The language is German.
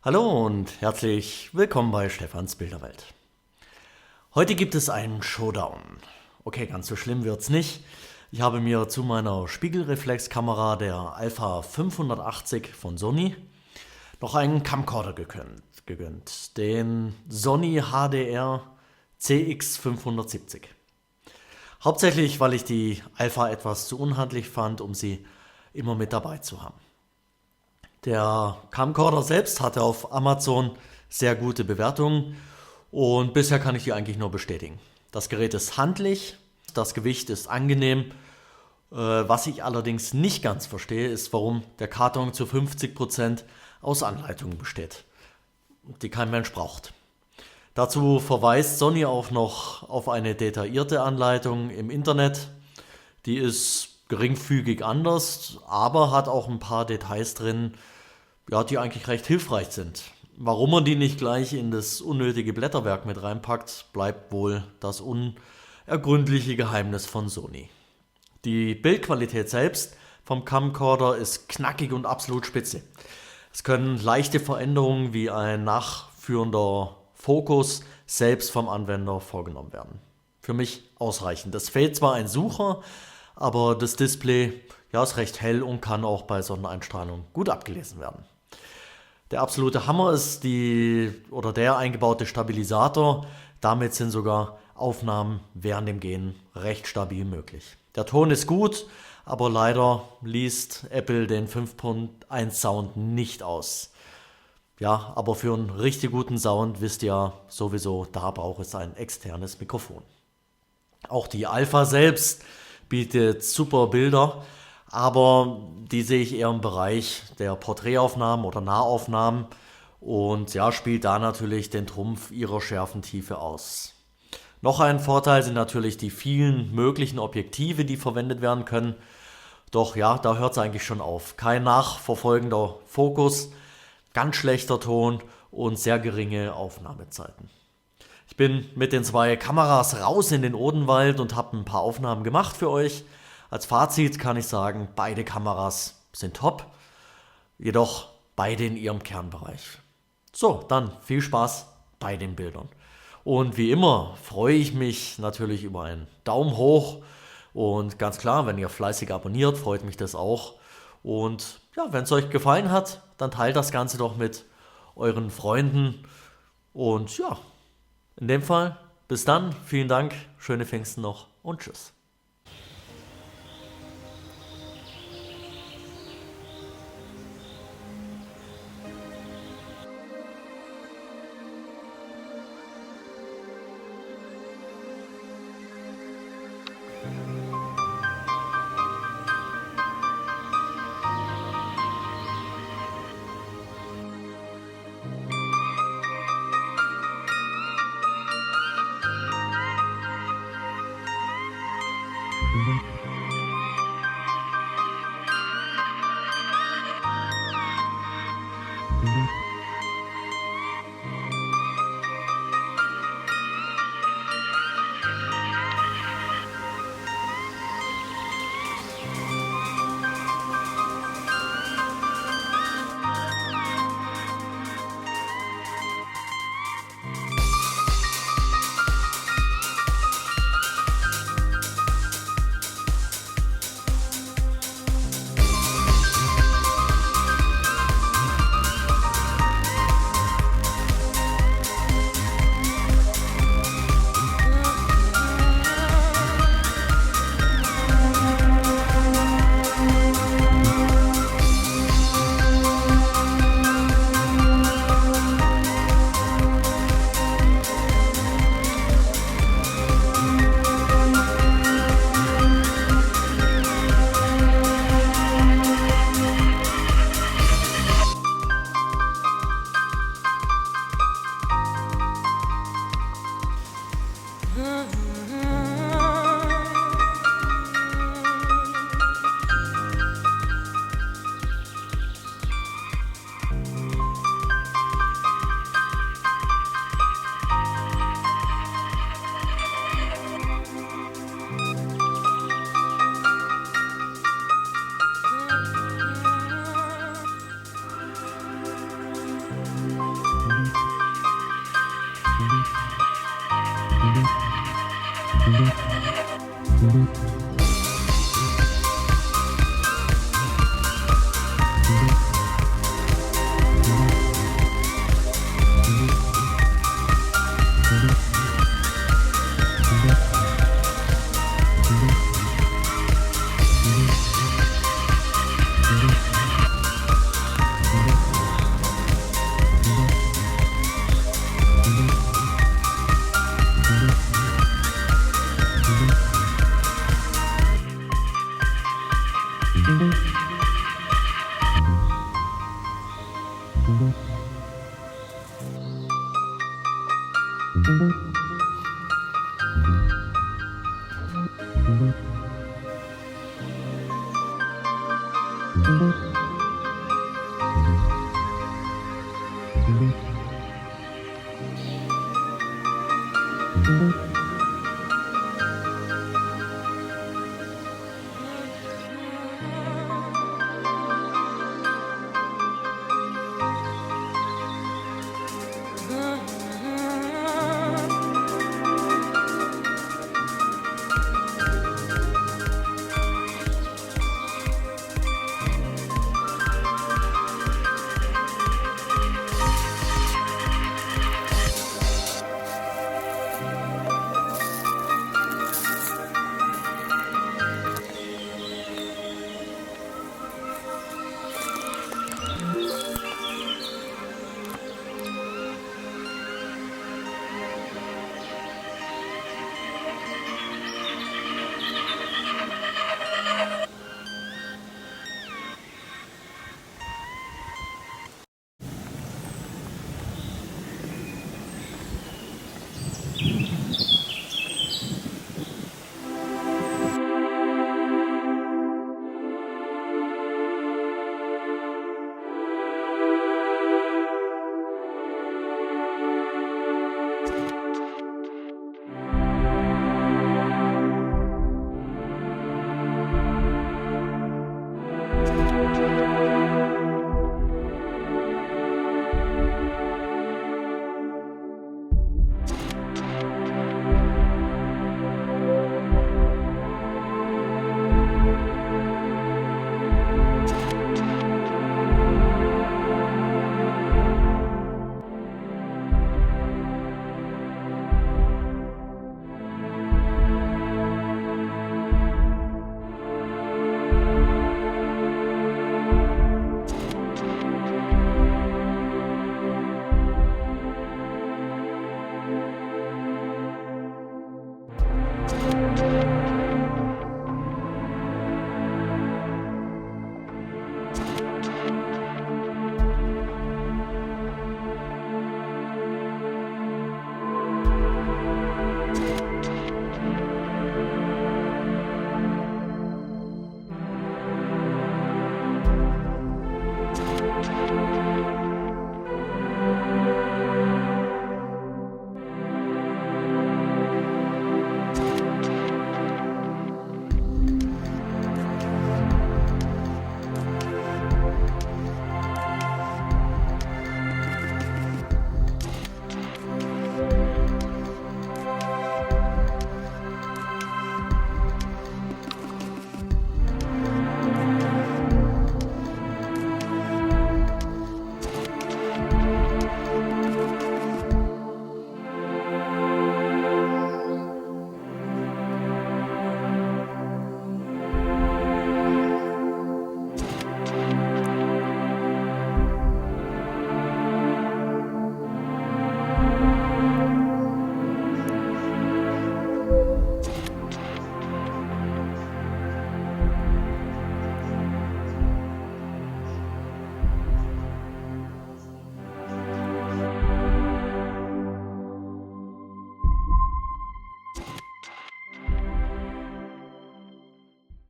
Hallo und herzlich willkommen bei Stefans Bilderwelt. Heute gibt es einen Showdown. Okay, ganz so schlimm wird's nicht. Ich habe mir zu meiner Spiegelreflexkamera der Alpha 580 von Sony noch einen Camcorder gegönnt, den Sony HDR CX 570. Hauptsächlich, weil ich die Alpha etwas zu unhandlich fand, um sie immer mit dabei zu haben. Der Camcorder selbst hatte auf Amazon sehr gute Bewertungen und bisher kann ich die eigentlich nur bestätigen. Das Gerät ist handlich, das Gewicht ist angenehm. Was ich allerdings nicht ganz verstehe, ist, warum der Karton zu 50% aus Anleitungen besteht, die kein Mensch braucht. Dazu verweist Sony auch noch auf eine detaillierte Anleitung im Internet. Die ist geringfügig anders, aber hat auch ein paar Details drin, ja, die eigentlich recht hilfreich sind. Warum man die nicht gleich in das unnötige Blätterwerk mit reinpackt, bleibt wohl das unergründliche Geheimnis von Sony. Die Bildqualität selbst vom Camcorder ist knackig und absolut spitze. Es können leichte Veränderungen wie ein nachführender Fokus selbst vom Anwender vorgenommen werden. Für mich ausreichend. Es fehlt zwar ein Sucher, aber das Display ist recht hell und kann auch bei Sonneneinstrahlung gut abgelesen werden. Der absolute Hammer ist der eingebaute Stabilisator. Damit sind sogar Aufnahmen während dem Gehen recht stabil möglich. Der Ton ist gut, aber leider liest Apple den 5.1 Sound nicht aus. Ja, aber für einen richtig guten Sound wisst ihr sowieso, da braucht es ein externes Mikrofon. Auch die Alpha selbst bietet super Bilder, aber die sehe ich eher im Bereich der Porträtaufnahmen oder Nahaufnahmen und spielt da natürlich den Trumpf ihrer Schärfentiefe aus. Noch ein Vorteil sind natürlich die vielen möglichen Objektive, die verwendet werden können. Doch da hört es eigentlich schon auf. Kein nachverfolgender Fokus, ganz schlechter Ton und sehr geringe Aufnahmezeiten. Ich bin mit den 2 Kameras raus in den Odenwald und habe ein paar Aufnahmen gemacht für euch. Als Fazit kann ich sagen, beide Kameras sind top, jedoch beide in ihrem Kernbereich. So, dann viel Spaß bei den Bildern. Und wie immer freue ich mich natürlich über einen Daumen hoch und ganz klar, wenn ihr fleißig abonniert, freut mich das auch. Und wenn es euch gefallen hat, dann teilt das Ganze doch mit euren Freunden. Und in dem Fall, bis dann, vielen Dank, schöne Pfingsten noch und tschüss.